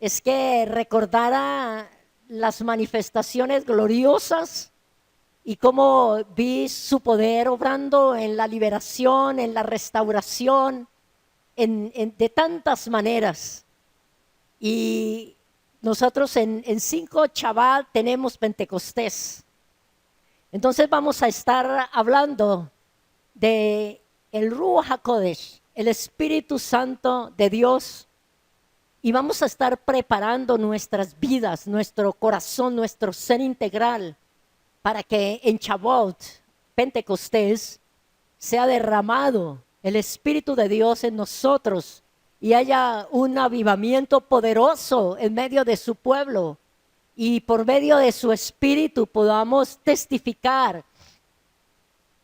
es que recordara las manifestaciones gloriosas y cómo vi su poder obrando en la liberación, en la restauración, de tantas maneras. Y nosotros en 5 Chaval tenemos Pentecostés. Entonces vamos a estar hablando de el Ruach HaKodesh, el Espíritu Santo de Dios, y vamos a estar preparando nuestras vidas, nuestro corazón, nuestro ser integral, para que en Shavuot, Pentecostés, sea derramado el Espíritu de Dios en nosotros y haya un avivamiento poderoso en medio de su pueblo, y por medio de su Espíritu podamos testificar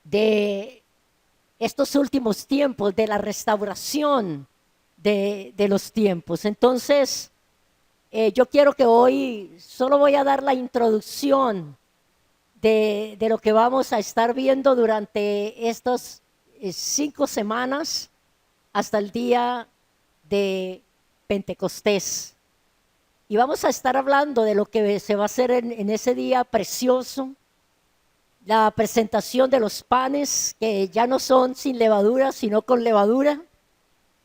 de estos últimos tiempos, de la restauración de los tiempos. Entonces, yo quiero que hoy solo voy a dar la introducción de lo que vamos a estar viendo durante estas 5 semanas hasta el día de Pentecostés. Y vamos a estar hablando de lo que se va a hacer en ese día precioso, la presentación de los panes que ya no son sin levadura, sino con levadura.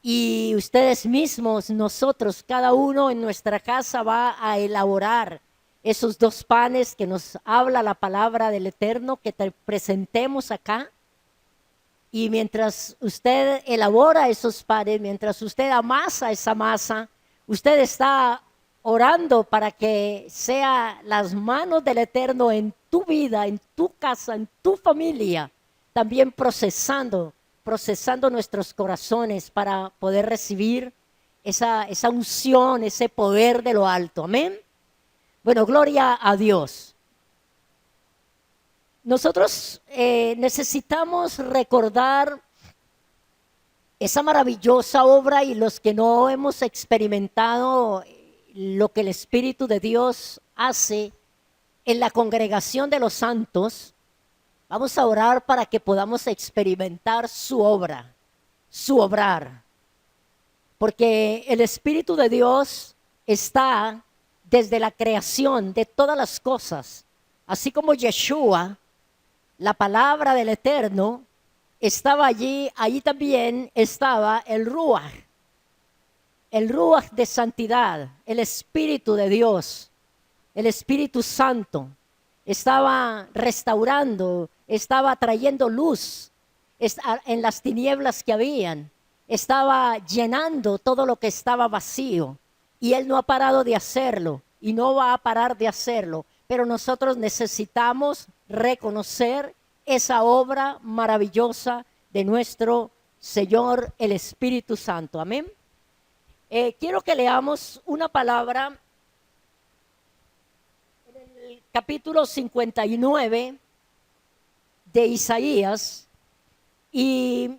Y ustedes mismos, nosotros, cada uno en nuestra casa va a elaborar esos 2 panes que nos habla la palabra del Eterno, que te presentemos acá. Y mientras usted elabora esos panes, mientras usted amasa esa masa, usted está orando para que sea las manos del Eterno en tu vida, en tu casa, en tu familia, también procesando nuestros corazones para poder recibir esa unción, ese poder de lo alto. Amén. Bueno, gloria a Dios. Nosotros necesitamos recordar esa maravillosa obra, y los que no hemos experimentado lo que el Espíritu de Dios hace en la congregación de los santos, vamos a orar para que podamos experimentar su obra, su obrar. Porque el Espíritu de Dios está desde la creación de todas las cosas. Así como Yeshua, la palabra del Eterno, estaba allí también estaba el Ruach de santidad, el Espíritu de Dios, el Espíritu Santo. Estaba restaurando, estaba trayendo luz en las tinieblas que habían, estaba llenando todo lo que estaba vacío, y Él no ha parado de hacerlo y no va a parar de hacerlo. Pero nosotros necesitamos reconocer esa obra maravillosa de nuestro Señor, el Espíritu Santo. Amén. Quiero que leamos una palabra en el capítulo 59 de Isaías, y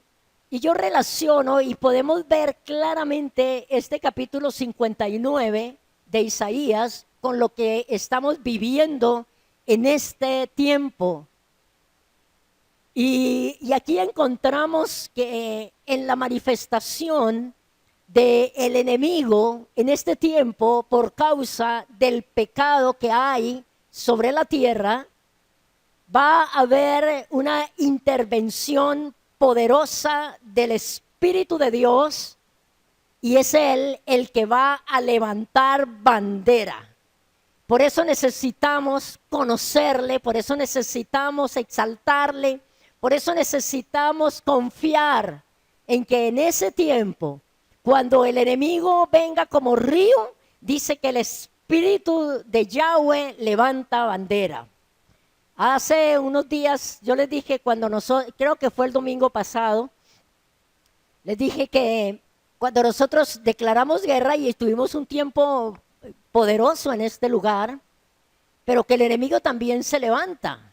yo relaciono, y podemos ver claramente este capítulo 59 de Isaías con lo que estamos viviendo en este tiempo. Y aquí encontramos que en la manifestación del enemigo en este tiempo, por causa del pecado que hay sobre la tierra, va a haber una intervención poderosa del Espíritu de Dios, y es Él el que va a levantar bandera. Por eso necesitamos conocerle, por eso necesitamos exaltarle, por eso necesitamos confiar en que en ese tiempo, cuando el enemigo venga como río, dice que el Espíritu de Yahweh levanta bandera. Hace unos días yo les dije, creo que fue el domingo pasado, les dije que cuando nosotros declaramos guerra y estuvimos un tiempo poderoso en este lugar, pero que el enemigo también se levanta.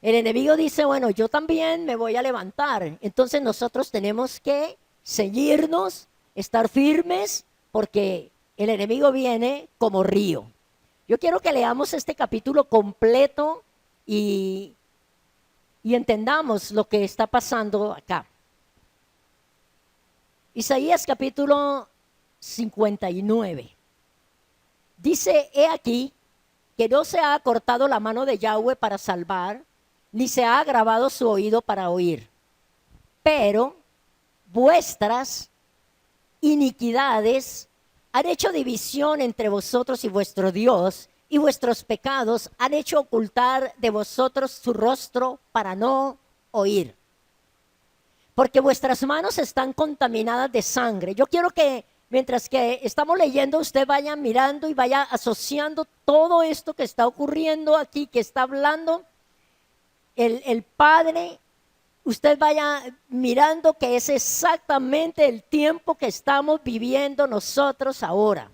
El enemigo dice, bueno, yo también me voy a levantar. Entonces nosotros tenemos que ceñirnos, estar firmes, porque el enemigo viene como río. Yo quiero que leamos este capítulo completo y entendamos lo que está pasando acá. Isaías capítulo 59. Dice, he aquí, que no se ha cortado la mano de Yahweh para salvar, ni se ha agravado su oído para oír. Pero vuestras iniquidades han hecho división entre vosotros y vuestro Dios, y vuestros pecados han hecho ocultar de vosotros su rostro para no oír. Porque vuestras manos están contaminadas de sangre. Yo quiero que mientras que estamos leyendo, usted vaya mirando y vaya asociando todo esto que está ocurriendo aquí, que está hablando el Padre. Usted vaya mirando que es exactamente el tiempo que estamos viviendo nosotros ahora.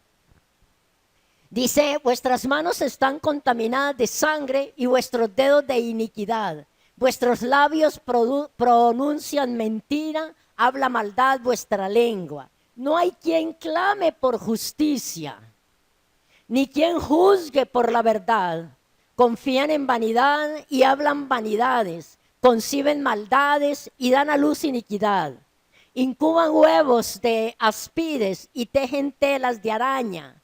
Dice, vuestras manos están contaminadas de sangre y vuestros dedos de iniquidad. Vuestros labios pronuncian mentira, habla maldad vuestra lengua. No hay quien clame por justicia, ni quien juzgue por la verdad. Confían en vanidad y hablan vanidades. Conciben maldades y dan a luz iniquidad. Incuban huevos de aspides y tejen telas de araña.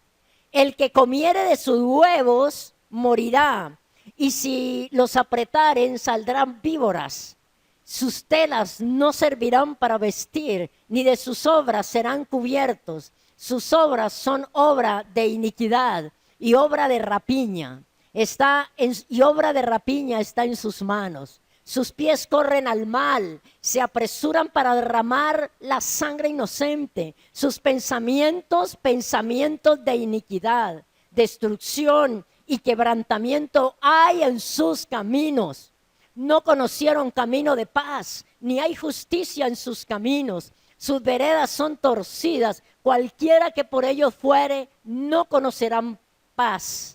El que comiere de sus huevos morirá, y si los apretaren saldrán víboras. Sus telas no servirán para vestir, ni de sus obras serán cubiertos. Sus obras son obra de iniquidad y obra de rapiña. Y obra de rapiña está en sus manos. Sus pies corren al mal, se apresuran para derramar la sangre inocente. Sus pensamientos de iniquidad, destrucción y quebrantamiento hay en sus caminos. No conocieron camino de paz, ni hay justicia en sus caminos. Sus veredas son torcidas, cualquiera que por ellos fuere, no conocerán paz.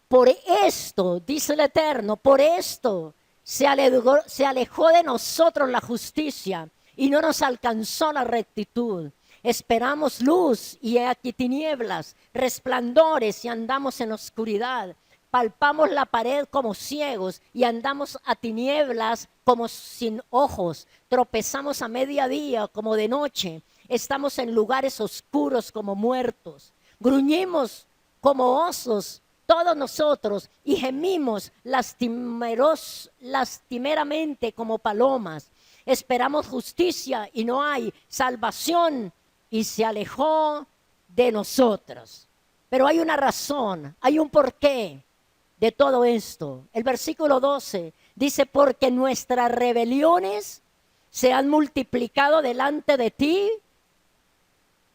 Por esto, dice el Eterno, por esto se alejó de nosotros la justicia y no nos alcanzó la rectitud. Esperamos luz y he aquí tinieblas, resplandores y andamos en oscuridad. Palpamos la pared como ciegos y andamos a tinieblas como sin ojos. Tropezamos a mediodía como de noche. Estamos en lugares oscuros como muertos. Gruñimos como osos todos nosotros y gemimos lastimeramente como palomas. Esperamos justicia y no hay salvación y se alejó de nosotros. Pero hay una razón, hay un porqué de todo esto. El versículo 12 dice, porque nuestras rebeliones se han multiplicado delante de ti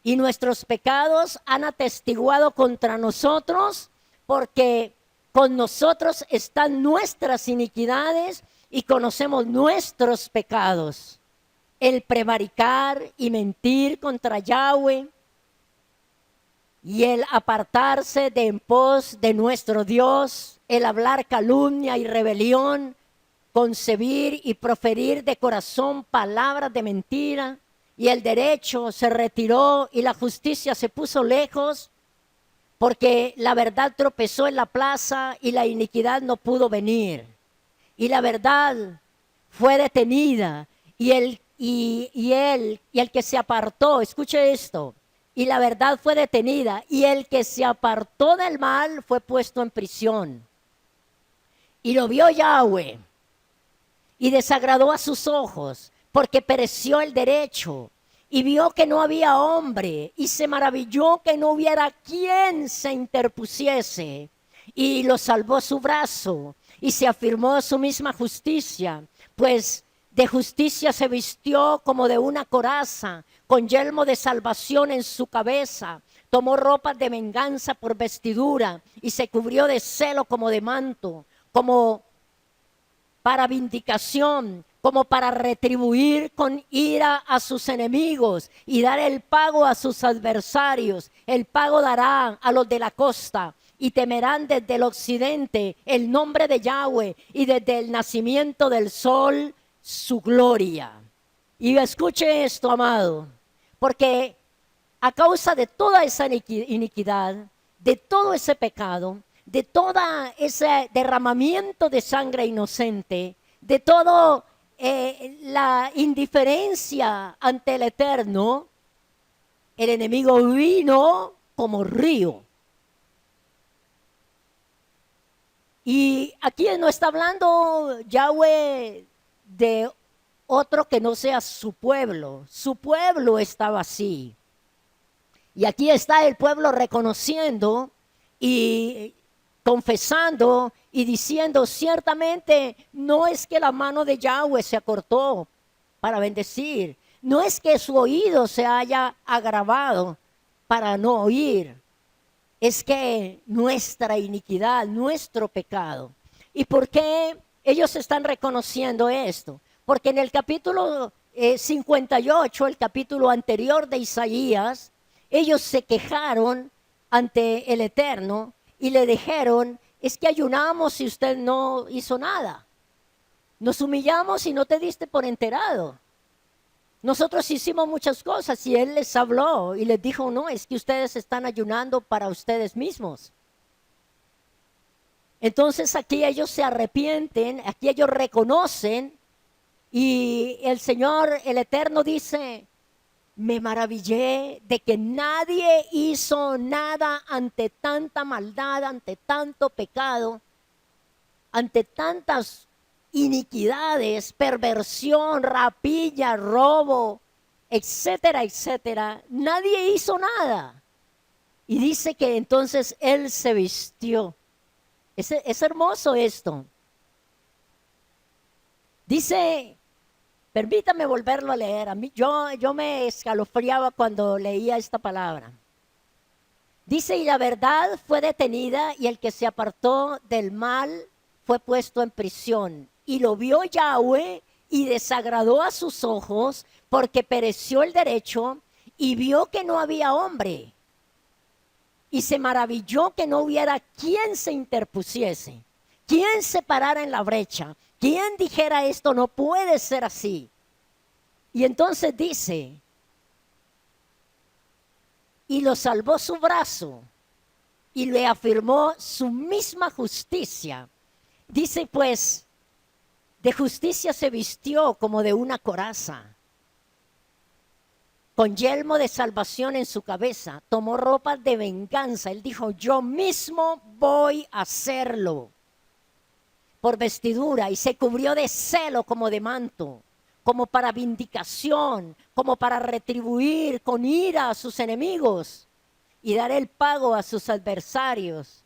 y nuestros pecados han atestiguado contra nosotros, porque con nosotros están nuestras iniquidades y conocemos nuestros pecados. El prevaricar y mentir contra Yahweh y el apartarse de en pos de nuestro Dios, el hablar calumnia y rebelión, concebir y proferir de corazón palabras de mentira, y el derecho se retiró y la justicia se puso lejos, porque la verdad tropezó en la plaza y la iniquidad no pudo venir. Y la verdad fue detenida y el que se apartó, escuche esto, y la verdad fue detenida y el que se apartó del mal fue puesto en prisión. Y lo vio Yahweh y desagradó a sus ojos, porque pereció el derecho. Y vio que no había hombre, y se maravilló que no hubiera quien se interpusiese. Y lo salvó su brazo, y se afirmó su misma justicia, pues de justicia se vistió como de una coraza, con yelmo de salvación en su cabeza. Tomó ropas de venganza por vestidura, y se cubrió de celo como de manto, como para vindicación, como para retribuir con ira a sus enemigos y dar el pago a sus adversarios. El pago dará a los de la costa y temerán desde el occidente el nombre de Yahweh y desde el nacimiento del sol su gloria. Y escuche esto, amado, porque a causa de toda esa iniquidad, de todo ese pecado, de todo ese derramamiento de sangre inocente, de todo la indiferencia ante el Eterno, el enemigo vino como río Y aquí no está hablando Yahweh de otro que no sea su pueblo. Su pueblo estaba así. Y aquí está el pueblo reconociendo y confesando y diciendo, ciertamente no es que la mano de Yahweh se acortó para bendecir, no es que su oído se haya agravado para no oír, es que nuestra iniquidad, nuestro pecado. ¿Y por qué ellos están reconociendo esto? Porque en el capítulo 58, el capítulo anterior de Isaías, ellos se quejaron ante el Eterno y le dijeron, es que ayunamos y usted no hizo nada. Nos humillamos y no te diste por enterado. Nosotros hicimos muchas cosas y él les habló y les dijo, no, es que ustedes están ayunando para ustedes mismos. Entonces aquí ellos se arrepienten, aquí ellos reconocen y el Señor, el Eterno dice, me maravillé de que nadie hizo nada ante tanta maldad, ante tanto pecado, ante tantas iniquidades, perversión, rapilla, robo, etcétera, etcétera. Nadie hizo nada. Y dice que entonces él se vistió. Es hermoso esto. Dice, permítame volverlo a leer. A mí, yo me escalofriaba cuando leía esta palabra. Dice, y la verdad fue detenida y el que se apartó del mal fue puesto en prisión. Y lo vio Yahweh y desagradó a sus ojos porque pereció el derecho y vio que no había hombre. Y se maravilló que no hubiera quien se interpusiese, quien se parara en la brecha, quien dijera esto no puede ser así. Y entonces dice, y lo salvó su brazo y le afirmó su misma justicia. Dice pues, de justicia se vistió como de una coraza, con yelmo de salvación en su cabeza, tomó ropas de venganza. Él dijo, yo mismo voy a hacerlo por vestidura, y se cubrió de celo como de manto, como para vindicación, como para retribuir con ira a sus enemigos y dar el pago a sus adversarios.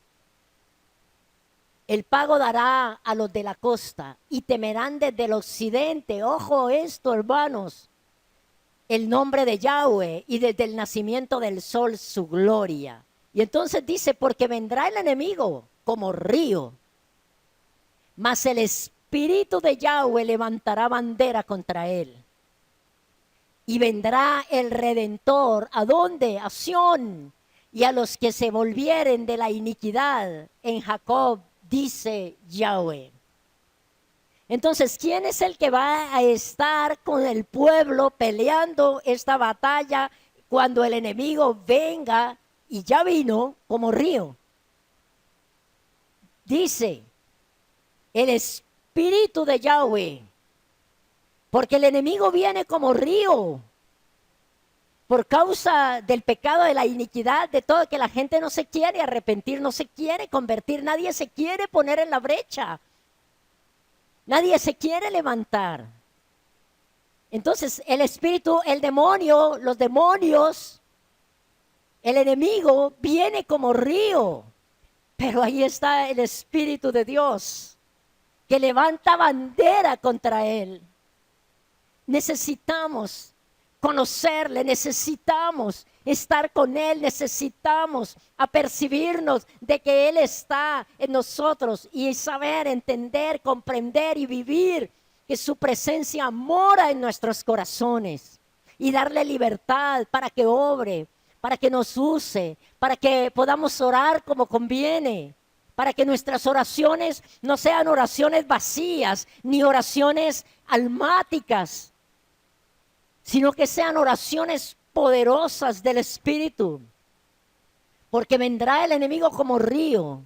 El pago dará a los de la costa y temerán desde el occidente. Ojo esto, hermanos. El nombre de Yahweh y desde el nacimiento del sol su gloria. Y entonces dice, porque vendrá el enemigo como río, mas el espíritu de Yahweh levantará bandera contra él. Y vendrá el Redentor, ¿a dónde? A Sión, y a los que se volvieren de la iniquidad en Jacob, dice Yahweh. Entonces, ¿quién es el que va a estar con el pueblo peleando esta batalla cuando el enemigo venga y ya vino como río? Dice, el espíritu de Yahweh, porque el enemigo viene como río por causa del pecado, de la iniquidad, de todo, que la gente no se quiere arrepentir, no se quiere convertir, nadie se quiere poner en la brecha. Nadie se quiere levantar. Entonces el espíritu, el demonio, los demonios, el enemigo viene como río. Pero ahí está el Espíritu de Dios que levanta bandera contra él. Necesitamos conocerle, necesitamos estar con él, necesitamos apercibirnos de que él está en nosotros y saber, entender, comprender y vivir que su presencia mora en nuestros corazones y darle libertad para que obre, para que nos use, para que podamos orar como conviene, para que nuestras oraciones no sean oraciones vacías ni oraciones almáticas, sino que sean oraciones poderosas del Espíritu. Porque vendrá el enemigo como río,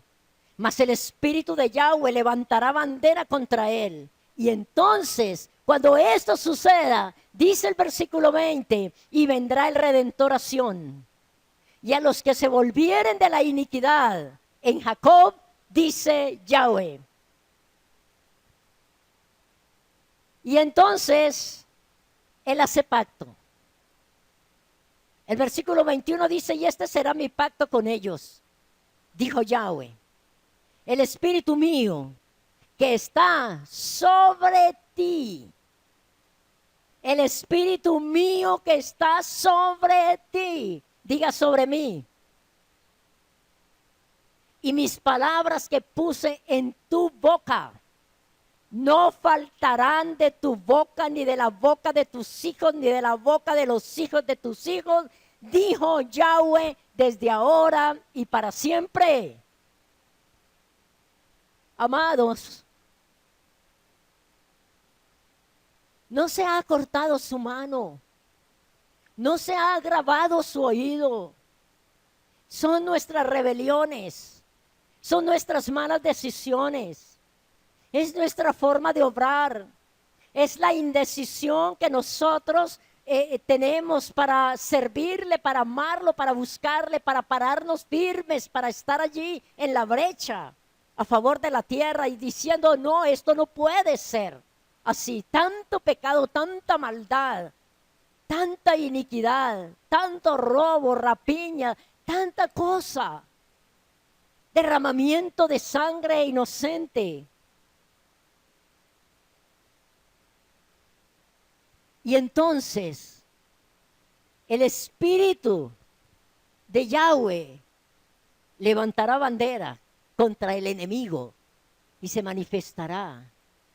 mas el Espíritu de Yahweh levantará bandera contra él. Y entonces, cuando esto suceda, dice el versículo 20, y vendrá el Redentor a Sión. Y a los que se volvieren de la iniquidad en Jacob, dice Yahweh. Y entonces Él hace pacto. El versículo 21 dice, y este será mi pacto con ellos, dijo Yahweh. El espíritu mío que está sobre ti. El espíritu mío que está sobre ti. Diga sobre mí. Y mis palabras que puse en tu boca no faltarán de tu boca, ni de la boca de tus hijos, ni de la boca de los hijos de tus hijos, dijo Yahweh, desde ahora y para siempre. Amados, no se ha cortado su mano, no se ha agravado su oído. Son nuestras rebeliones, son nuestras malas decisiones. Es nuestra forma de obrar. Es la indecisión que nosotros tenemos para servirle, para amarlo, para buscarle, para pararnos firmes, para estar allí en la brecha a favor de la tierra y diciendo, no, esto no puede ser así. Tanto pecado, tanta maldad, tanta iniquidad, tanto robo, rapiña, tanta cosa. Derramamiento de sangre inocente. Y entonces, el espíritu de Yahweh levantará bandera contra el enemigo y se manifestará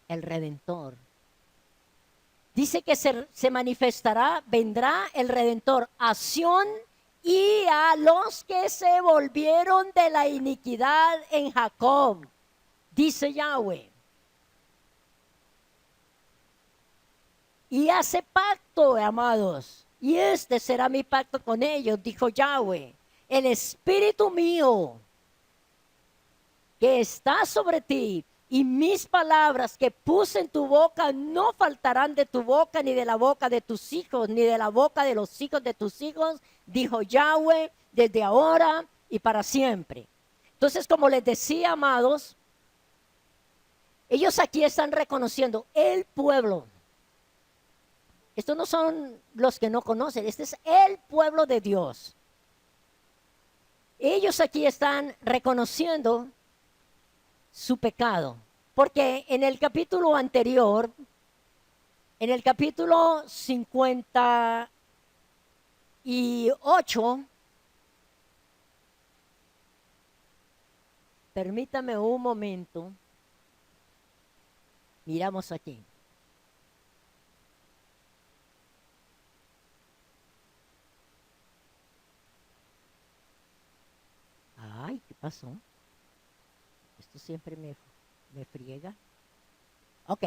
el Redentor. Dice que se manifestará, vendrá el Redentor a Sión y a los que se volvieron de la iniquidad en Jacob, dice Yahweh. Y hace pacto, amados. Y este será mi pacto con ellos, dijo Yahweh. El espíritu mío que está sobre ti y mis palabras que puse en tu boca no faltarán de tu boca, ni de la boca de tus hijos, ni de la boca de los hijos de tus hijos, dijo Yahweh, desde ahora y para siempre. Entonces, como les decía, amados, ellos aquí están reconociendo el pueblo. Estos no son los que no conocen, este es el pueblo de Dios. Ellos aquí están reconociendo su pecado, porque en el capítulo anterior, en el capítulo 58, permítame un momento, miramos aquí. Ay, ¿qué pasó? Esto siempre me friega. Ok.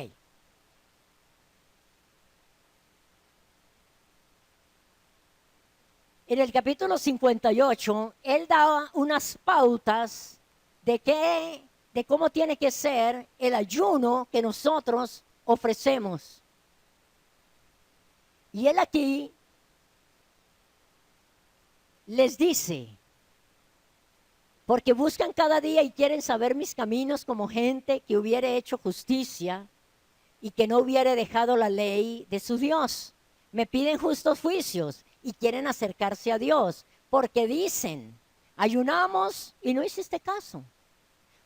En el capítulo 58, él da unas pautas de cómo tiene que ser el ayuno que nosotros ofrecemos. Y él aquí les dice, porque buscan cada día y quieren saber mis caminos como gente que hubiere hecho justicia y que no hubiere dejado la ley de su Dios. Me piden justos juicios y quieren acercarse a Dios, porque dicen, ayunamos y no hiciste caso.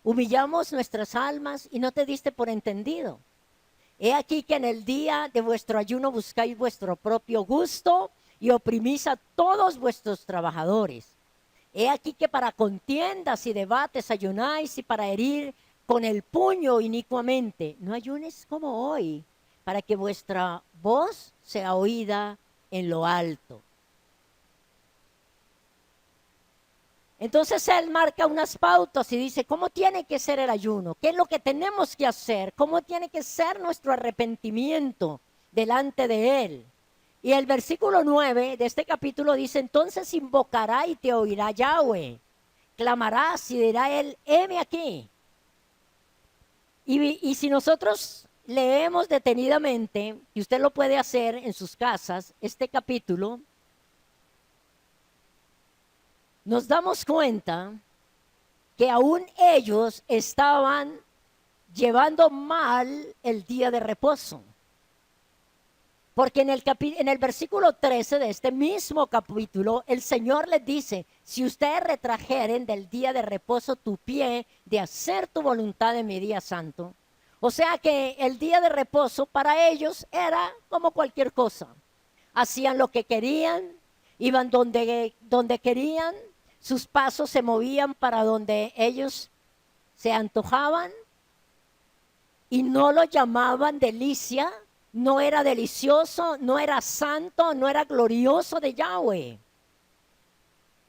Humillamos nuestras almas y no te diste por entendido. He aquí que en el día de vuestro ayuno buscáis vuestro propio gusto y oprimís a todos vuestros trabajadores. He aquí que para contiendas y debates ayunáis y para herir con el puño inicuamente. No ayunes como hoy, para que vuestra voz sea oída en lo alto. Entonces él marca unas pautas y dice, ¿cómo tiene que ser el ayuno? ¿Qué es lo que tenemos que hacer? ¿Cómo tiene que ser nuestro arrepentimiento delante de él? Y el versículo 9 de este capítulo dice, entonces invocará y te oirá Yahweh. Clamarás y dirá él, heme aquí. Y si nosotros leemos detenidamente, y usted lo puede hacer en sus casas, este capítulo, nos damos cuenta que aún ellos estaban llevando mal el día de reposo. Porque en el versículo 13 de este mismo capítulo, el Señor les dice, si ustedes retrajeren del día de reposo tu pie de hacer tu voluntad en mi día santo. O sea que el día de reposo para ellos era como cualquier cosa. Hacían lo que querían, iban donde querían, sus pasos se movían para donde ellos se antojaban y no lo llamaban delicia. No era delicioso, no era santo, no era glorioso de Yahweh.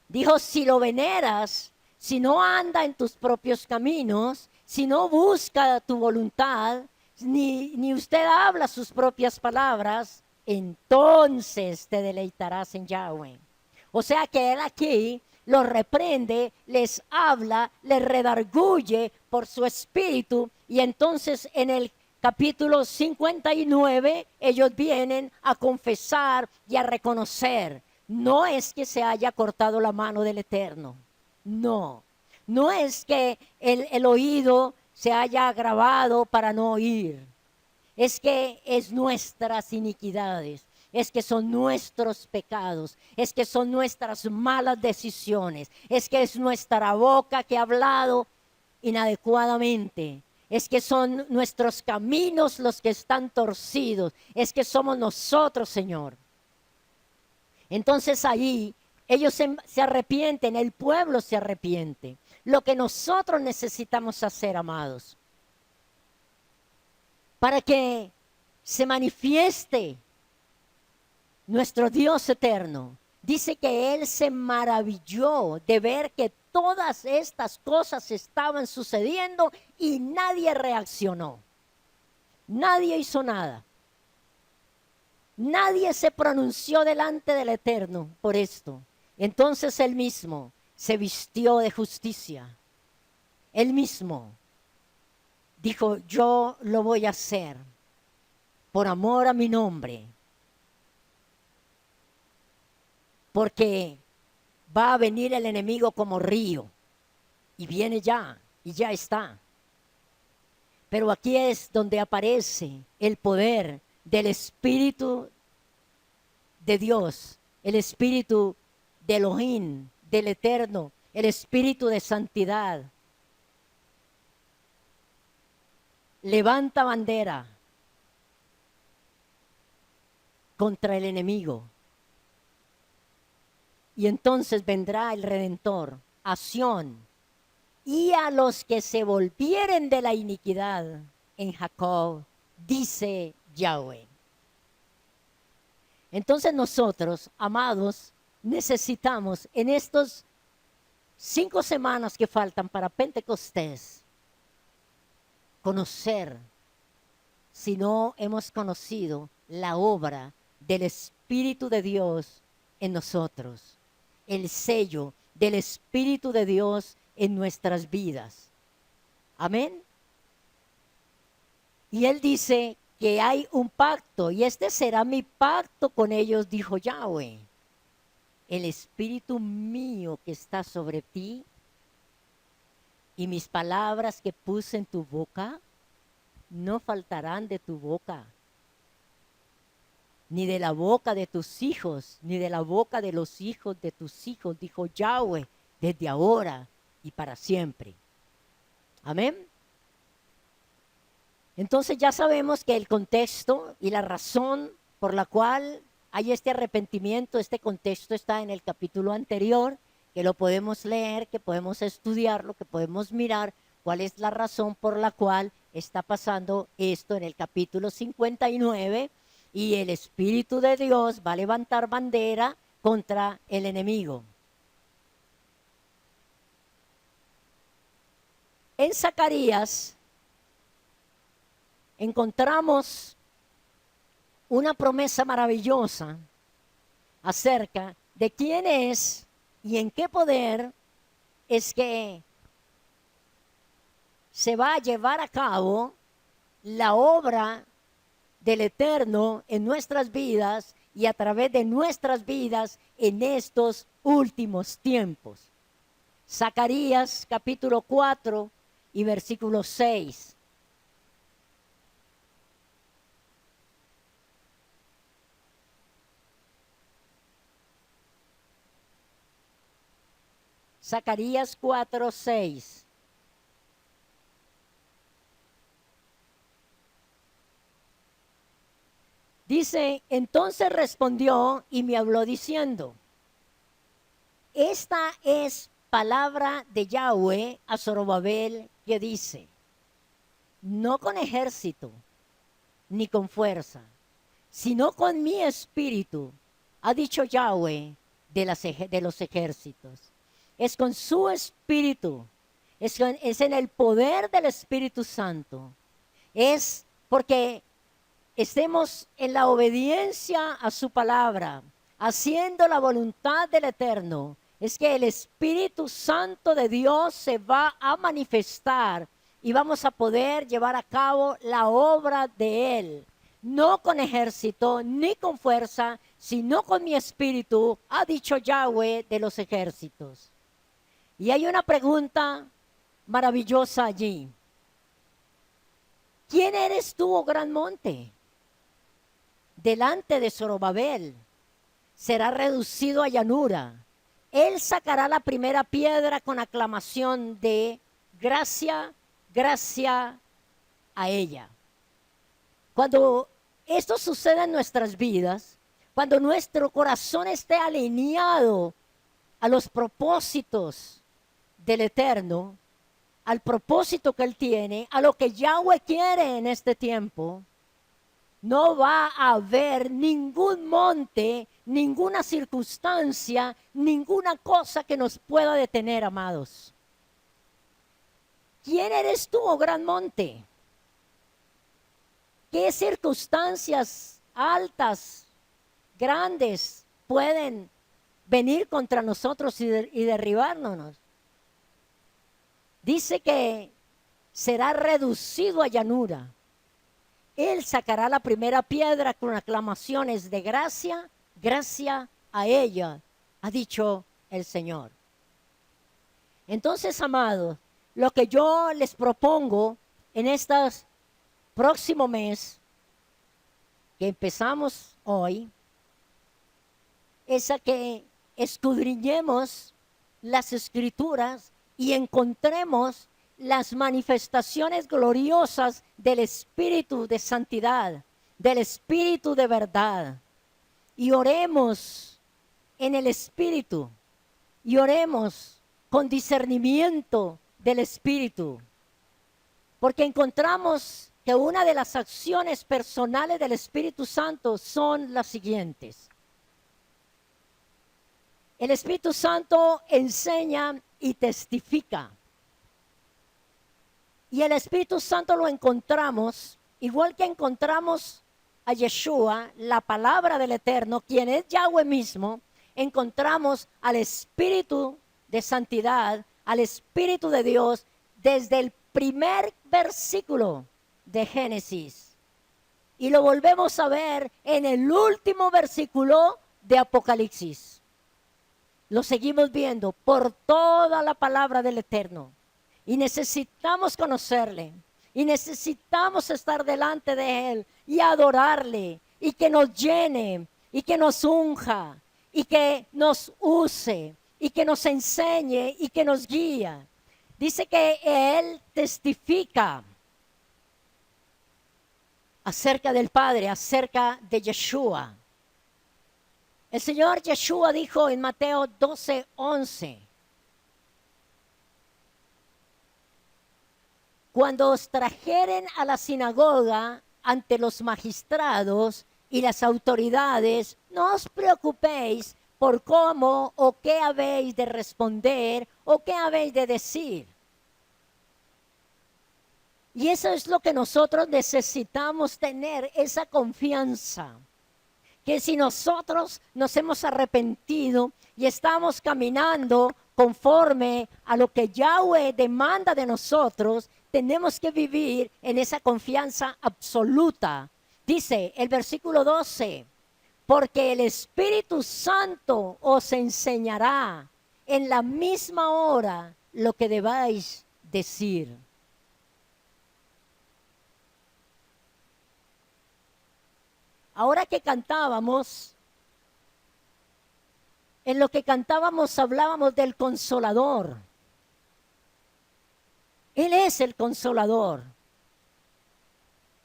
Dijo, si lo veneras, si no anda en tus propios caminos, si no busca tu voluntad, ni usted habla sus propias palabras, entonces te deleitarás en Yahweh. O sea que él aquí los reprende, les habla, les redarguye por su espíritu, y entonces en el capítulo 59, ellos vienen a confesar y a reconocer. No es que se haya cortado la mano del Eterno. No. No es que el oído se haya agravado para no oír. Es que es nuestras iniquidades. Es que son nuestros pecados. Es que son nuestras malas decisiones. Es que es nuestra boca que ha hablado inadecuadamente. Es que son nuestros caminos los que están torcidos. Es que somos nosotros, Señor. Entonces ahí ellos se arrepienten, el pueblo se arrepiente. Lo que nosotros necesitamos hacer, amados, para que se manifieste nuestro Dios eterno. Dice que Él se maravilló de ver que todas estas cosas estaban sucediendo y nadie reaccionó. Nadie hizo nada. Nadie se pronunció delante del Eterno por esto. Entonces Él mismo se vistió de justicia. Él mismo dijo, yo lo voy a hacer por amor a mi nombre. Porque va a venir el enemigo como río. Y viene ya, y ya está. Pero aquí es donde aparece el poder del Espíritu de Dios, el Espíritu de Elohim, del Eterno, el Espíritu de santidad. Levanta bandera contra el enemigo. Y entonces vendrá el Redentor a Sión y a los que se volvieren de la iniquidad en Jacob, dice Yahweh. Entonces nosotros, amados, necesitamos en estos 5 semanas que faltan para Pentecostés conocer, si no hemos conocido, la obra del Espíritu de Dios en nosotros, el sello del Espíritu de Dios en nuestras vidas. Amén. Y Él dice que hay un pacto, y este será mi pacto con ellos, dijo Yahweh. El Espíritu mío que está sobre ti y mis palabras que puse en tu boca no faltarán de tu boca, ni de la boca de tus hijos, ni de la boca de los hijos de tus hijos, dijo Yahweh, desde ahora y para siempre. Amén. Entonces ya sabemos que el contexto y la razón por la cual hay este arrepentimiento, este contexto está en el capítulo anterior, que lo podemos leer, que podemos estudiarlo, que podemos mirar cuál es la razón por la cual está pasando esto en el capítulo 59, y el Espíritu de Dios va a levantar bandera contra el enemigo. En Zacarías encontramos una promesa maravillosa acerca de quién es y en qué poder es que se va a llevar a cabo la obra del Eterno en nuestras vidas y a través de nuestras vidas en estos últimos tiempos. Zacarías capítulo 4 y versículo 6. Zacarías 4, 6. Dice, entonces respondió y me habló diciendo, esta es palabra de Yahweh a Zorobabel que dice, no con ejército ni con fuerza, sino con mi espíritu, ha dicho Yahweh de los ejércitos. Es con su espíritu, es en el poder del Espíritu Santo. Es porque estemos en la obediencia a su palabra, haciendo la voluntad del Eterno. Es que el Espíritu Santo de Dios se va a manifestar y vamos a poder llevar a cabo la obra de Él. No con ejército ni con fuerza, sino con mi espíritu, ha dicho Yahweh de los ejércitos. Y hay una pregunta maravillosa allí. ¿Quién eres tú, oh gran monte? Delante de Zorobabel será reducido a llanura. Él sacará la primera piedra con aclamación de gracia, gracia a ella. Cuando esto suceda en nuestras vidas, cuando nuestro corazón esté alineado a los propósitos del Eterno, al propósito que Él tiene, a lo que Yahweh quiere en este tiempo, no va a haber ningún monte, ninguna circunstancia, ninguna cosa que nos pueda detener, amados. ¿Quién eres tú, oh gran monte? ¿Qué circunstancias altas, grandes, pueden venir contra nosotros y derribarnos? Dice que será reducido a llanura. Él sacará la primera piedra con aclamaciones de gracia, gracia a ella, ha dicho el Señor. Entonces, amados, lo que yo les propongo en este próximo mes, que empezamos hoy, es a que escudriñemos las Escrituras y encontremos las manifestaciones gloriosas del Espíritu de santidad, del Espíritu de verdad. Y oremos en el Espíritu, y oremos con discernimiento del Espíritu. Porque encontramos que una de las acciones personales del Espíritu Santo son las siguientes. El Espíritu Santo enseña y testifica. Y el Espíritu Santo lo encontramos, igual que encontramos a Yeshua, la palabra del Eterno, quien es Yahweh mismo, encontramos al Espíritu de santidad, al Espíritu de Dios, desde el primer versículo de Génesis. Y lo volvemos a ver en el último versículo de Apocalipsis. Lo seguimos viendo por toda la palabra del Eterno. Y necesitamos conocerle. Y necesitamos estar delante de Él y adorarle. Y que nos llene. Y que nos unja. Y que nos use. Y que nos enseñe. Y que nos guíe. Dice que Él testifica acerca del Padre, acerca de Yeshua. El Señor Yeshua dijo en Mateo 12:11, cuando os trajeren a la sinagoga ante los magistrados y las autoridades, no os preocupéis por cómo o qué habéis de responder o qué habéis de decir. Y eso es lo que nosotros necesitamos tener, esa confianza. Que si nosotros nos hemos arrepentido y estamos caminando conforme a lo que Yahweh demanda de nosotros, tenemos que vivir en esa confianza absoluta. Dice el versículo 12, porque el Espíritu Santo os enseñará en la misma hora lo que debáis decir. Ahora que cantábamos, en lo que cantábamos hablábamos del Consolador. Él es el Consolador.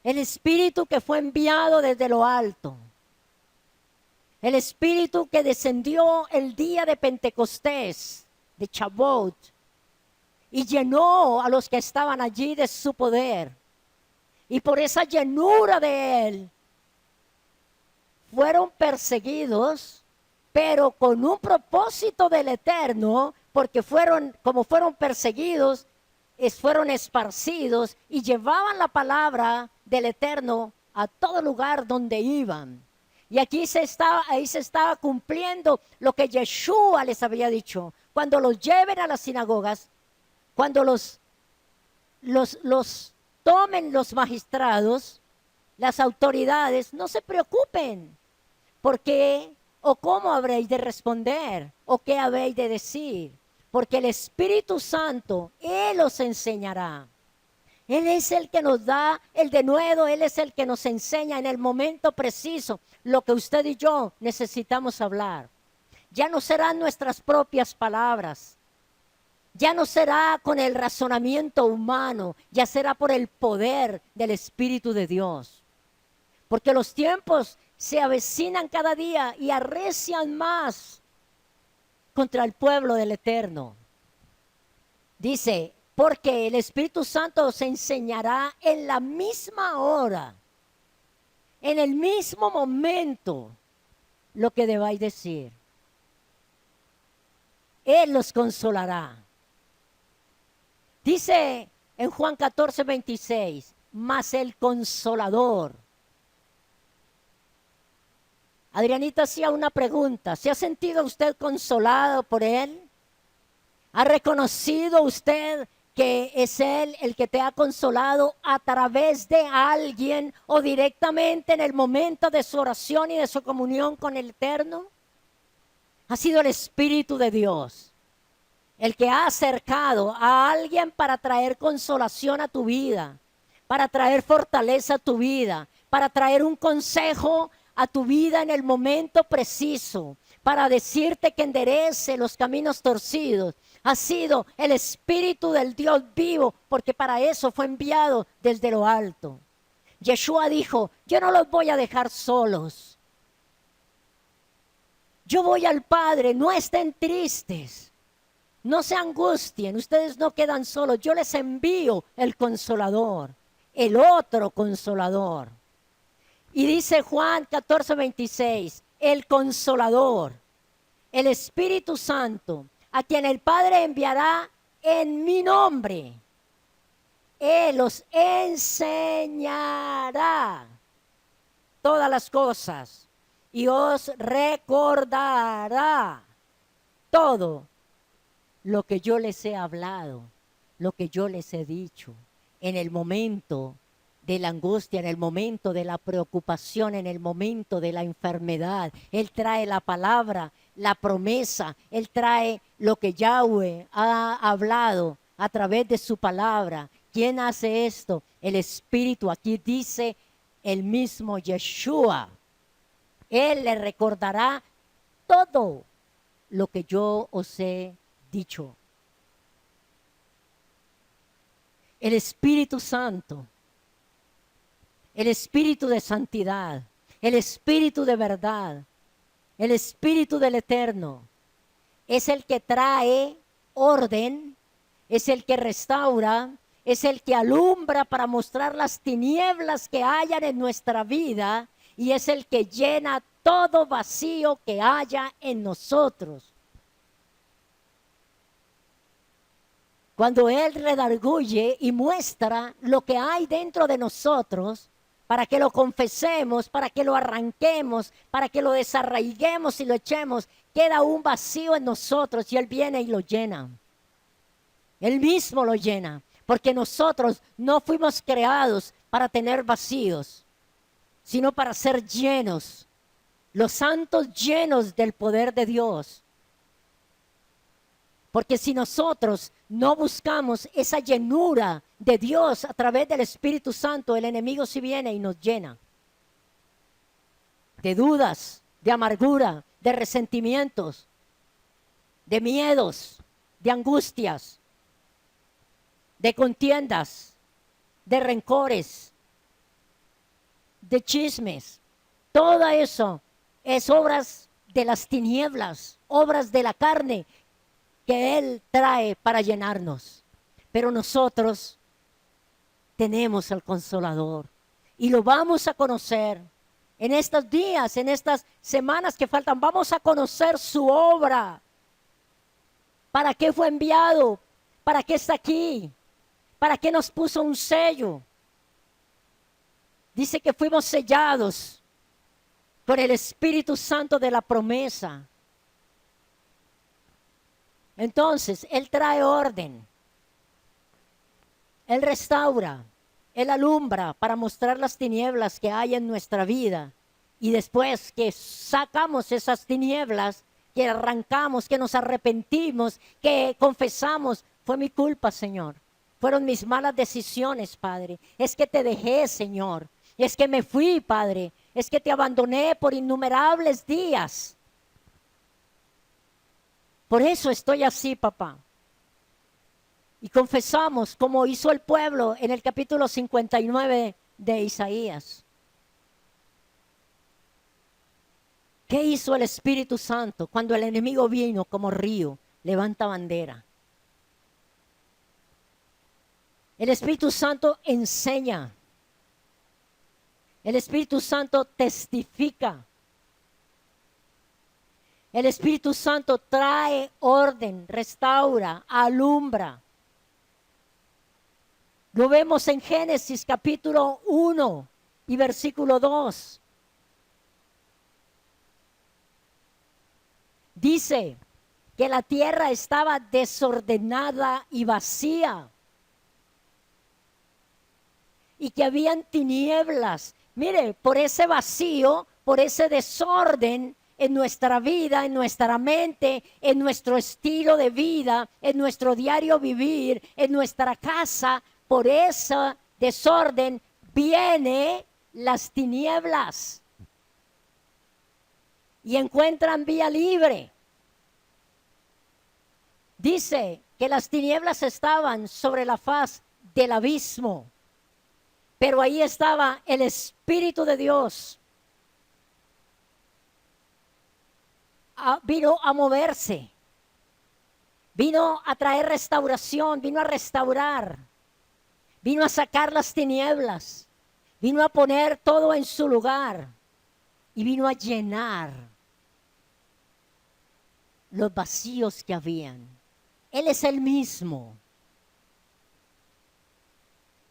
El Espíritu que fue enviado desde lo alto. El Espíritu que descendió el día de Pentecostés, de Shavuot, y llenó a los que estaban allí de su poder. Y por esa llenura de Él, fueron perseguidos, pero con un propósito del Eterno, porque como fueron perseguidos, fueron esparcidos y llevaban la palabra del Eterno a todo lugar donde iban. Y ahí se estaba cumpliendo lo que Yeshua les había dicho. Cuando los lleven a las sinagogas, cuando los tomen los magistrados, las autoridades, no se preocupen, porque o cómo habréis de responder, o qué habéis de decir, porque el Espíritu Santo, Él os enseñará. Él es el que nos da el denuedo, Él es el que nos enseña en el momento preciso lo que usted y yo necesitamos hablar. Ya no serán nuestras propias palabras, ya no será con el razonamiento humano, ya será por el poder del Espíritu de Dios. Porque los tiempos se avecinan cada día y arrecian más contra el pueblo del Eterno. Dice, porque el Espíritu Santo os enseñará en la misma hora, en el mismo momento, lo que debáis decir. Él los consolará. Dice en Juan 14:26, mas el Consolador. Adrianita hacía una pregunta, ¿se ha sentido usted consolado por Él? ¿Ha reconocido usted que es Él el que te ha consolado a través de alguien o directamente en el momento de su oración y de su comunión con el Eterno? Ha sido el Espíritu de Dios el que ha acercado a alguien para traer consolación a tu vida, para traer fortaleza a tu vida, para traer un consejo a tu vida en el momento preciso, para decirte que enderece los caminos torcidos. Ha sido el Espíritu del Dios vivo, porque para eso fue enviado desde lo alto. Yeshua dijo, yo no los voy a dejar solos. Yo voy al Padre, no estén tristes, no se angustien, ustedes no quedan solos, yo les envío el Consolador, el otro Consolador. Y dice Juan 14:26, el Consolador, el Espíritu Santo, a quien el Padre enviará en mi nombre. Él os enseñará todas las cosas y os recordará todo lo que yo les he hablado, lo que yo les he dicho en el momento de la angustia, en el momento de la preocupación, en el momento de la enfermedad. Él trae la palabra, la promesa, Él trae lo que Yahweh ha hablado a través de su palabra. ¿Quién hace esto? El Espíritu. Aquí dice el mismo Yeshua. Él le recordará todo lo que yo os he dicho. El Espíritu Santo, el Espíritu de santidad, el Espíritu de verdad, el Espíritu del Eterno, es el que trae orden, es el que restaura, es el que alumbra para mostrar las tinieblas que hayan en nuestra vida y es el que llena todo vacío que haya en nosotros. Cuando Él redarguye y muestra lo que hay dentro de nosotros, para que lo confesemos, para que lo arranquemos, para que lo desarraiguemos y lo echemos, queda un vacío en nosotros y Él viene y lo llena. Él mismo lo llena, porque nosotros no fuimos creados para tener vacíos, sino para ser llenos, los santos llenos del poder de Dios. Porque si nosotros no buscamos esa llenura de Dios a través del Espíritu Santo, el enemigo sí viene y nos llena de dudas, de amargura, de resentimientos, de miedos, de angustias, de contiendas, de rencores, de chismes. Todo eso es obras de las tinieblas, obras de la carne que Él trae para llenarnos. Pero nosotros tenemos al Consolador y lo vamos a conocer en estos días, en estas semanas que faltan. Vamos a conocer su obra. ¿Para qué fue enviado? ¿Para qué está aquí? ¿Para qué nos puso un sello? Dice que fuimos sellados por el Espíritu Santo de la promesa. Entonces, Él trae orden. Él restaura. Él alumbra para mostrar las tinieblas que hay en nuestra vida. Y después que sacamos esas tinieblas, que arrancamos, que nos arrepentimos, que confesamos, fue mi culpa, Señor. Fueron mis malas decisiones, Padre. Es que te dejé, Señor. Es que me fui, Padre. Es que te abandoné por innumerables días. Por eso estoy así, papá. Y confesamos como hizo el pueblo en el capítulo 59 de Isaías. ¿Qué hizo el Espíritu Santo cuando el enemigo vino como río? Levanta bandera. El Espíritu Santo enseña. El Espíritu Santo testifica. El Espíritu Santo trae orden, restaura, alumbra. Lo vemos en Génesis capítulo 1 y versículo 2. Dice que la tierra estaba desordenada y vacía. Y que habían tinieblas. Mire, por ese vacío, por ese desorden en nuestra vida, en nuestra mente, en nuestro estilo de vida, en nuestro diario vivir, en nuestra casa, por ese desorden vienen las tinieblas. Y encuentran vía libre. Dice que las tinieblas estaban sobre la faz del abismo. Pero ahí estaba el Espíritu de Dios. Vino a moverse. Vino a traer restauración. Vino a restaurar. Vino a sacar las tinieblas. Vino a poner todo en su lugar. Y vino a llenar los vacíos que habían. Él es el mismo.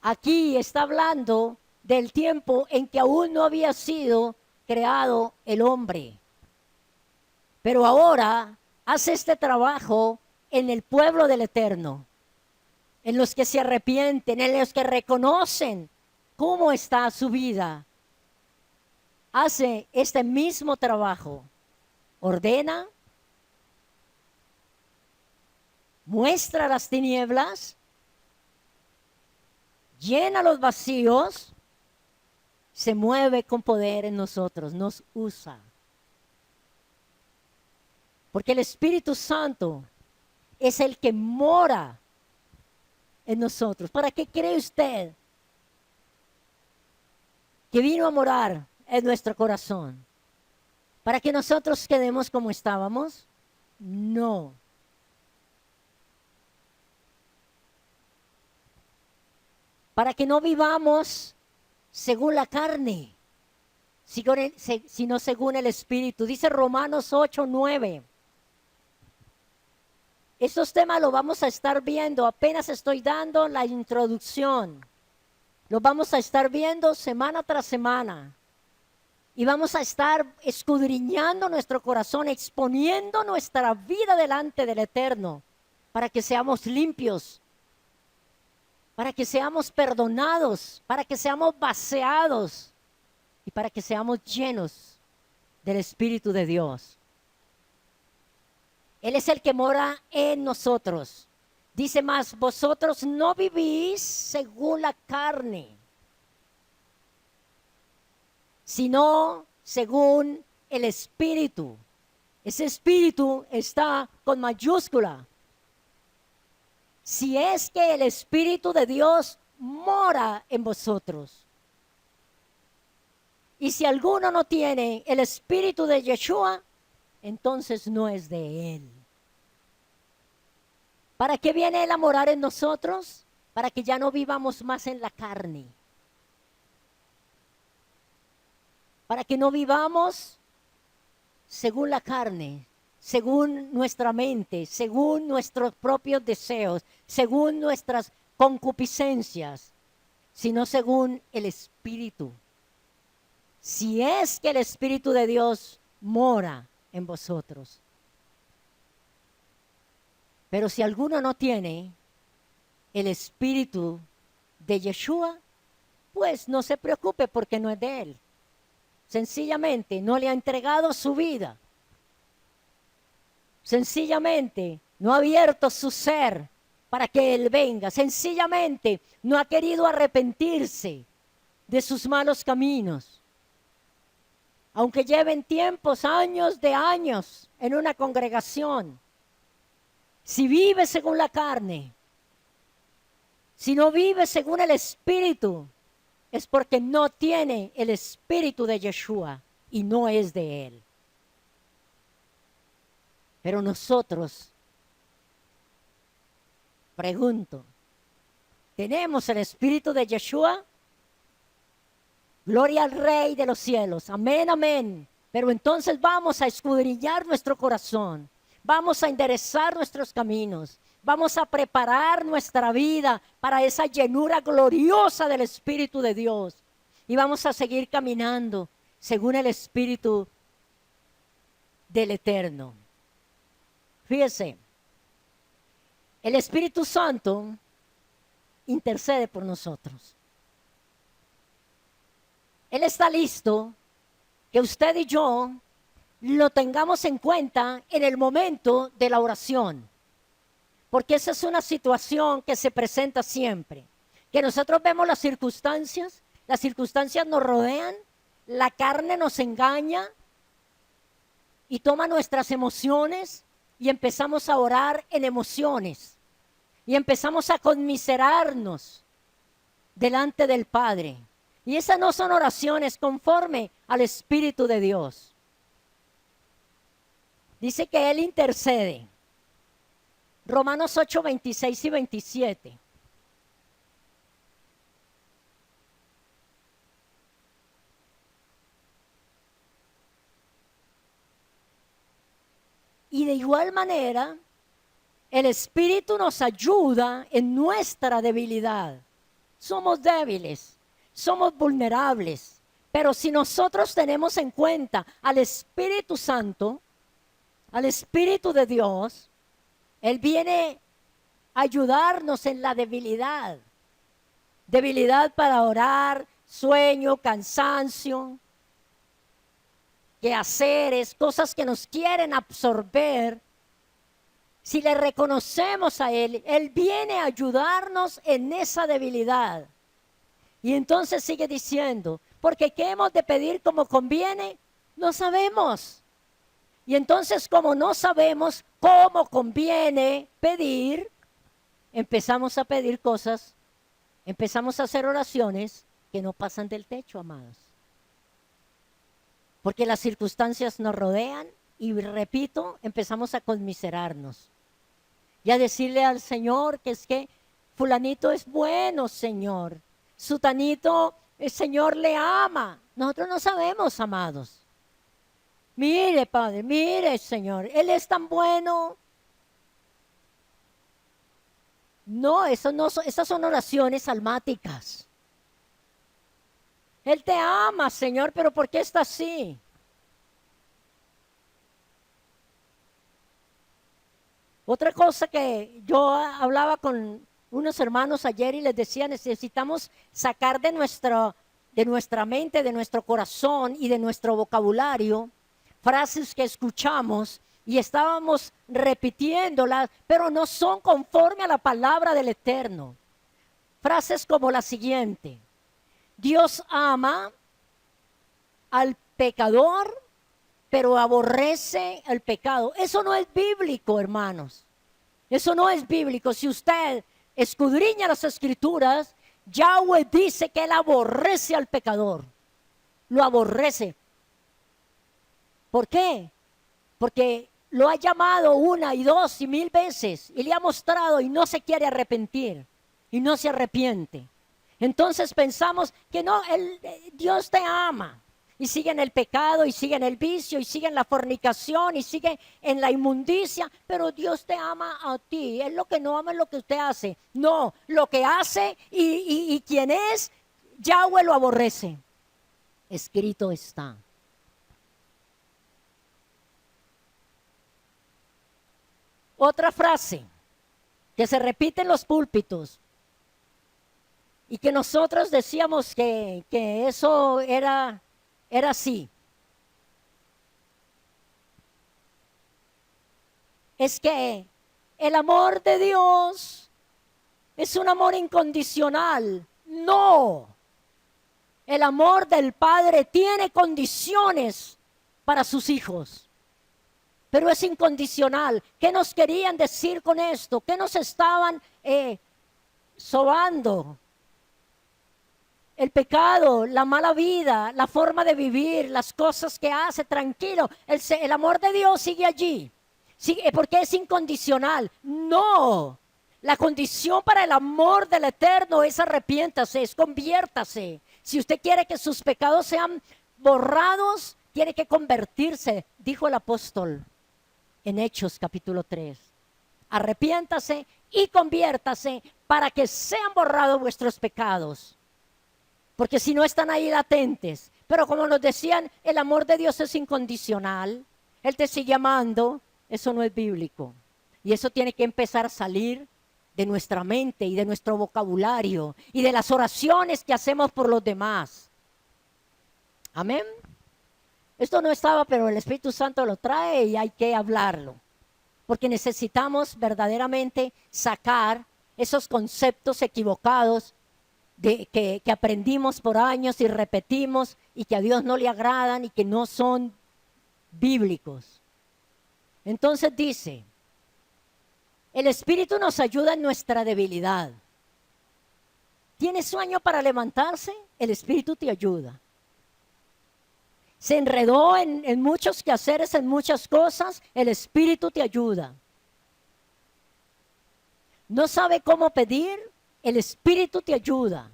Aquí está hablando del tiempo en que aún no había sido creado el hombre. Pero ahora hace este trabajo en el pueblo del Eterno, en los que se arrepienten, en los que reconocen cómo está su vida. Hace este mismo trabajo. Ordena, muestra las tinieblas, llena los vacíos, se mueve con poder en nosotros, nos usa. Porque el Espíritu Santo es el que mora en nosotros. ¿Para qué cree usted que vino a morar en nuestro corazón? ¿Para que nosotros quedemos como estábamos? No. Para que no vivamos según la carne, sino según el Espíritu. Dice Romanos 8:9. Estos temas los vamos a estar viendo, apenas estoy dando la introducción. Los vamos a estar viendo semana tras semana. Y vamos a estar escudriñando nuestro corazón, exponiendo nuestra vida delante del Eterno, para que seamos limpios, para que seamos perdonados, para que seamos vaciados y para que seamos llenos del Espíritu de Dios. Él es el que mora en nosotros. Dice más, vosotros no vivís según la carne, sino según el Espíritu. Ese Espíritu está con mayúscula. Si es que el Espíritu de Dios mora en vosotros. Y si alguno no tiene el Espíritu de Yeshua, entonces no es de Él. ¿Para qué viene Él a morar en nosotros? Para que ya no vivamos más en la carne. Para que no vivamos según la carne, según nuestra mente, según nuestros propios deseos, según nuestras concupiscencias, sino según el Espíritu. Si es que el Espíritu de Dios mora en vosotros. Pero si alguno no tiene el Espíritu de Yeshua, pues no se preocupe porque no es de Él. Sencillamente no le ha entregado su vida. Sencillamente no ha abierto su ser para que Él venga. Sencillamente no ha querido arrepentirse de sus malos caminos. Aunque lleven tiempos, años de años en una congregación, si vive según la carne, si no vive según el Espíritu, es porque no tiene el Espíritu de Yeshua y no es de Él. Pero nosotros, pregunto, ¿tenemos el Espíritu de Yeshua? Gloria al Rey de los cielos. Amén, amén. Pero entonces vamos a escudriñar nuestro corazón. Vamos a enderezar nuestros caminos. Vamos a preparar nuestra vida para esa llenura gloriosa del Espíritu de Dios. Y vamos a seguir caminando según el Espíritu del Eterno. Fíjese, el Espíritu Santo intercede por nosotros. Él está listo que usted y yo lo tengamos en cuenta en el momento de la oración. Porque esa es una situación que se presenta siempre. Que nosotros vemos las circunstancias nos rodean, la carne nos engaña y toma nuestras emociones y empezamos a orar en emociones. Y empezamos a conmiserarnos delante del Padre. Y esas no son oraciones conforme al Espíritu de Dios. Dice que Él intercede. Romanos 8, 26 y 27. Y de igual manera, el Espíritu nos ayuda en nuestra debilidad. Somos débiles, somos vulnerables, pero si nosotros tenemos en cuenta al Espíritu Santo, al Espíritu de Dios, Él viene a ayudarnos en la debilidad. Debilidad para orar, sueño, cansancio, quehaceres, cosas que nos quieren absorber. Si le reconocemos a Él, Él viene a ayudarnos en esa debilidad. Y entonces sigue diciendo, porque ¿qué hemos de pedir como conviene? No sabemos. Y entonces como no sabemos cómo conviene pedir, empezamos a pedir cosas, empezamos a hacer oraciones que no pasan del techo, amados. Porque las circunstancias nos rodean y, repito, empezamos a conmiserarnos. Y a decirle al Señor que es que fulanito es bueno, Señor. Sutanito, el Señor le ama. Nosotros no sabemos, amados. Mire, Padre, mire, Señor, Él es tan bueno. No, esas son oraciones almáticas. Él te ama, Señor, pero ¿por qué está así? Otra cosa que yo hablaba con unos hermanos ayer y les decía, necesitamos sacar de nuestra mente, de nuestro corazón y de nuestro vocabulario frases que escuchamos y estábamos repitiéndolas, pero no son conforme a la palabra del Eterno. Frases como la siguiente: Dios ama al pecador, pero aborrece el pecado. Eso no es bíblico, hermanos. Eso no es bíblico. Si usted escudriña las escrituras, Yahweh dice que él aborrece al pecador. Lo aborrece. ¿Por qué? Porque lo ha llamado una y dos y mil veces y le ha mostrado y no se quiere arrepentir y no se arrepiente. Entonces pensamos que no, Dios te ama y sigue en el pecado y sigue en el vicio y sigue en la fornicación y sigue en la inmundicia, pero Dios te ama a ti. Él lo que no ama es lo que usted hace. No, lo que hace y quien es, Yahweh lo aborrece. Escrito está. Otra frase que se repite en los púlpitos y que nosotros decíamos que eso era así. Es que el amor de Dios es un amor incondicional. No. El amor del Padre tiene condiciones para sus hijos. Pero es incondicional. ¿Qué nos querían decir con esto? ¿Qué nos estaban sobando? El pecado, la mala vida, la forma de vivir, las cosas que hace, tranquilo. El amor de Dios sigue allí. Sigue, porque es incondicional. No. La condición para el amor del Eterno es arrepiéntase, es conviértase. Si usted quiere que sus pecados sean borrados, tiene que convertirse, dijo el apóstol en Hechos capítulo 3. Arrepiéntase y conviértase para que sean borrados vuestros pecados. Porque si no están ahí latentes. Pero como nos decían, el amor de Dios es incondicional. Él te sigue amando. Eso no es bíblico. Y eso tiene que empezar a salir de nuestra mente y de nuestro vocabulario y de las oraciones que hacemos por los demás. Amén. Esto no estaba, pero el Espíritu Santo lo trae y hay que hablarlo. Porque necesitamos verdaderamente sacar esos conceptos equivocados que aprendimos por años y repetimos y que a Dios no le agradan y que no son bíblicos. Entonces dice, el Espíritu nos ayuda en nuestra debilidad. ¿Tienes sueño para levantarse? El Espíritu te ayuda. Se enredó en muchos quehaceres, en muchas cosas, el Espíritu te ayuda. ¿No sabe cómo pedir? El Espíritu te ayuda.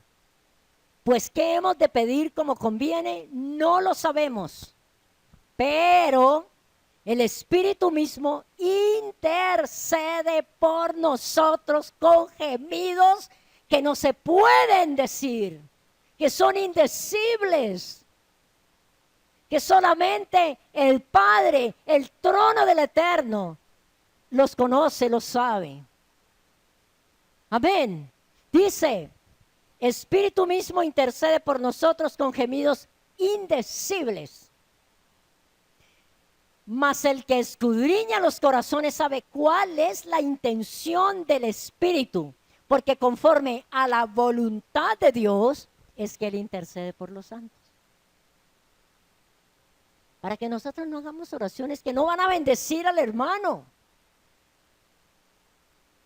Pues ¿qué hemos de pedir como conviene? No lo sabemos. Pero el Espíritu mismo intercede por nosotros con gemidos que no se pueden decir, que son indecibles, que solamente el Padre, el trono del Eterno, los conoce, los sabe. Amén. Dice, Espíritu mismo intercede por nosotros con gemidos indecibles. Mas el que escudriña los corazones sabe cuál es la intención del Espíritu, porque conforme a la voluntad de Dios es que Él intercede por los santos. Para que nosotros no hagamos oraciones que no van a bendecir al hermano,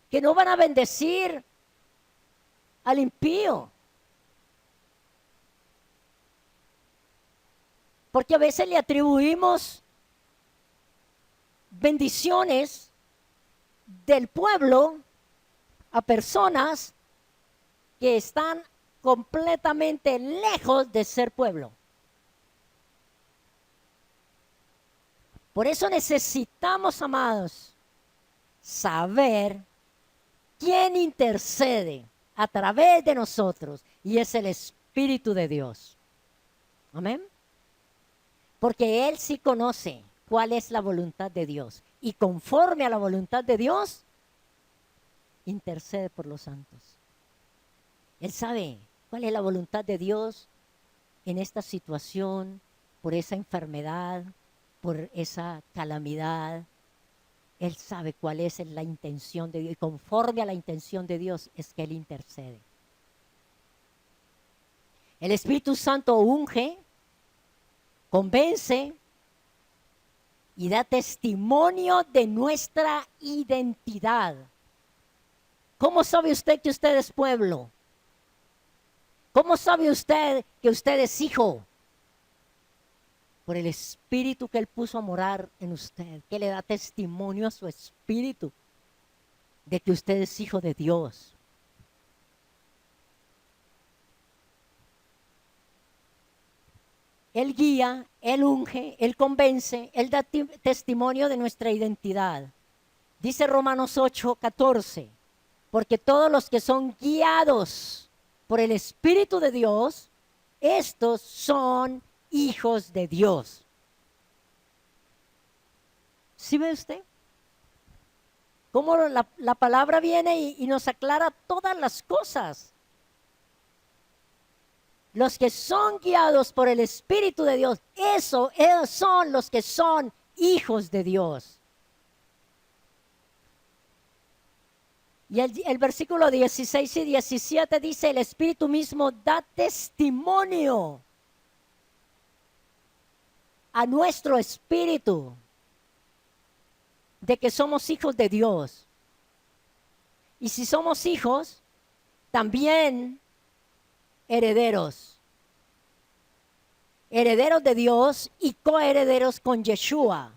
que no van a bendecir al impío. Porque a veces le atribuimos bendiciones del pueblo a personas que están completamente lejos de ser pueblo. Por eso necesitamos, amados, saber quién intercede a través de nosotros, y es el Espíritu de Dios. Amén. Porque Él sí conoce cuál es la voluntad de Dios, y conforme a la voluntad de Dios, intercede por los santos. Él sabe cuál es la voluntad de Dios en esta situación, por esa enfermedad, por esa calamidad, Él sabe cuál es la intención de Dios y conforme a la intención de Dios es que Él intercede. El Espíritu Santo unge, convence y da testimonio de nuestra identidad. ¿Cómo sabe usted que usted es pueblo? ¿Cómo sabe usted que usted es hijo? Por el Espíritu que Él puso a morar en usted, que le da testimonio a su espíritu de que usted es hijo de Dios. Él guía, Él unge, Él convence, Él da testimonio de nuestra identidad. Dice Romanos 8:14, porque todos los que son guiados por el Espíritu de Dios, estos son hijos de Dios. ¿Sí ve usted? Cómo la palabra viene y nos aclara todas las cosas. Los que son guiados por el Espíritu de Dios, ellos son los que son hijos de Dios. Y el versículo 16 y 17 dice, el Espíritu mismo da testimonio a nuestro espíritu de que somos hijos de Dios. Y si somos hijos, también herederos. Herederos de Dios y coherederos con Yeshua.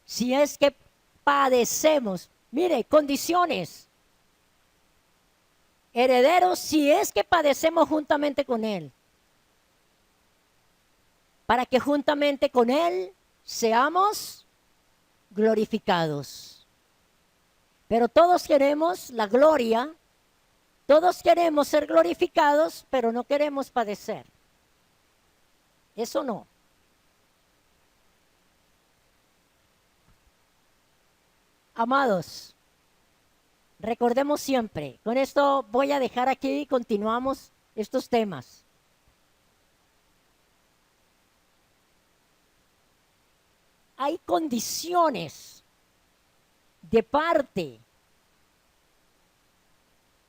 Si es que padecemos, mire, condiciones. Herederos si es que padecemos juntamente con Él. Para que juntamente con Él seamos glorificados. Pero todos queremos la gloria, todos queremos ser glorificados, pero no queremos padecer. Eso no. Amados, recordemos siempre, con esto voy a dejar aquí y continuamos estos temas. Hay condiciones de parte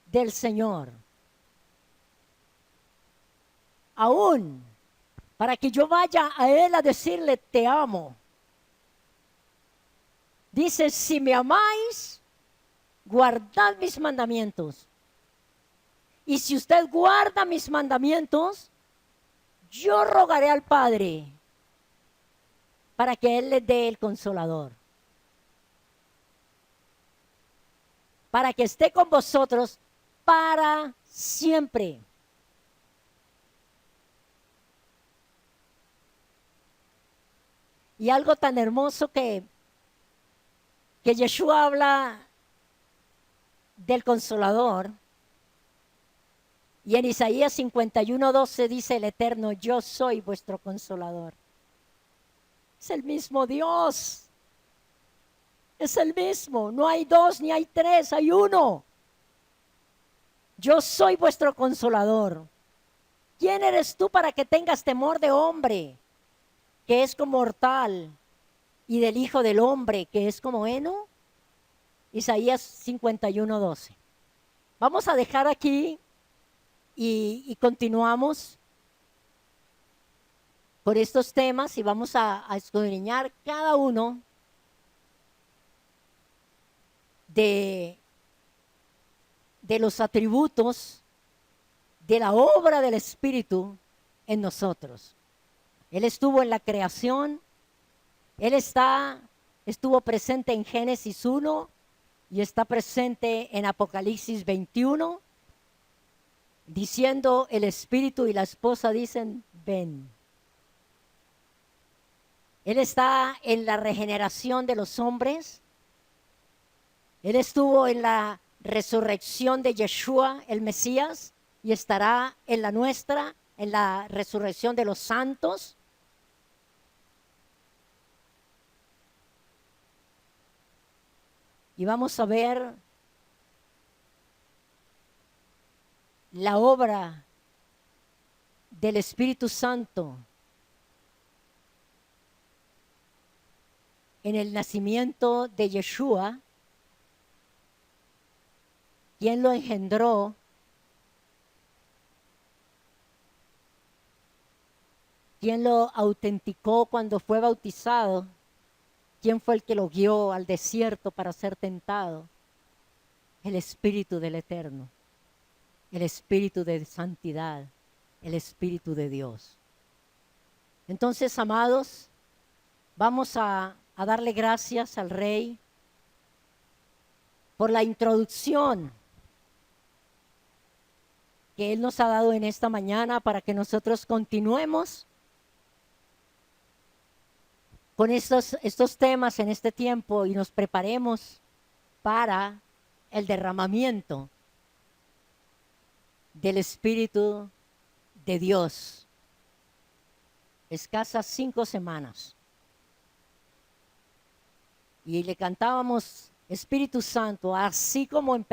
del Señor. Aún para que yo vaya a Él a decirle te amo. Dice, si me amáis, guardad mis mandamientos. Y si usted guarda mis mandamientos, yo rogaré al Padre para que Él les dé el Consolador. Para que esté con vosotros para siempre. Y algo tan hermoso que Yeshua habla del Consolador. Y en Isaías 51:12 dice el Eterno, yo soy vuestro Consolador. Es el mismo Dios. Es el mismo. No hay dos ni hay tres, hay uno. Yo soy vuestro Consolador. ¿Quién eres tú para que tengas temor de hombre, que es como mortal, y del Hijo del Hombre, que es como heno? Isaías 51:12. Vamos a dejar aquí y continuamos por estos temas y vamos a escudriñar cada uno de los atributos de la obra del Espíritu en nosotros. Él estuvo en la creación, Él estuvo presente en Génesis 1 y está presente en Apocalipsis 21, diciendo el Espíritu y la esposa dicen, ven. Él está en la regeneración de los hombres. Él estuvo en la resurrección de Yeshua, el Mesías, y estará en la nuestra, en la resurrección de los santos. Y vamos a ver la obra del Espíritu Santo en el nacimiento de Yeshua, quién lo engendró, quién lo autenticó cuando fue bautizado, quién fue el que lo guió al desierto para ser tentado. El Espíritu del Eterno, el Espíritu de santidad, el Espíritu de Dios. Entonces, amados, vamos a darle gracias al Rey por la introducción que Él nos ha dado en esta mañana para que nosotros continuemos con estos temas en este tiempo y nos preparemos para el derramamiento del Espíritu de Dios. Escasas 5 semanas. Y le cantábamos, Espíritu Santo, así como empezamos.